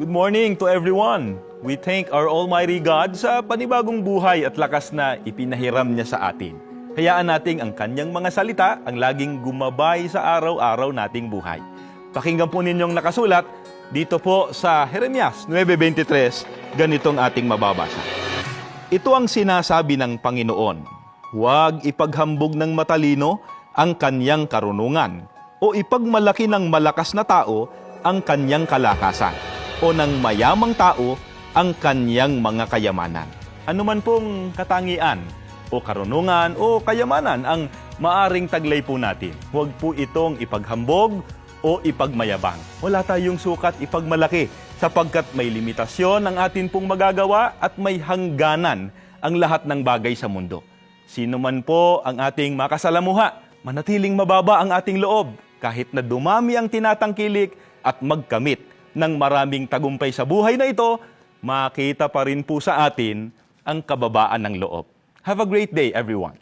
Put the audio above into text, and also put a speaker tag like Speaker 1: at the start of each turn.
Speaker 1: Good morning to everyone. We thank our Almighty God sa panibagong buhay at lakas na ipinahiram niya sa atin. Hayaan nating ang kanyang mga salita ang laging gumabay sa araw-araw nating buhay. Pakinggan po ninyong nakasulat dito po sa Jeremias 9:23, ganitong ating mababasa. Ito ang sinasabi ng Panginoon, huwag ipaghambog ng matalino ang kanyang karunungan o ipagmalaki ng malakas na tao ang kanyang kalakasan o ng mayamang tao ang kanyang mga kayamanan. Ano man pong katangian o karunungan o kayamanan ang maaring taglay po natin, huwag po itong ipaghambog o ipagmayabang. Wala tayong sukat ipagmalaki sapagkat may limitasyon ang atin pong magagawa at may hangganan ang lahat ng bagay sa mundo. Sino man po ang ating makasalamuha, manatiling mababa ang ating loob kahit na dumami ang tinatangkilik at magkamit ng maraming tagumpay sa buhay na ito, makita pa rin po sa atin ang kababaan ng loob. Have a great day, everyone.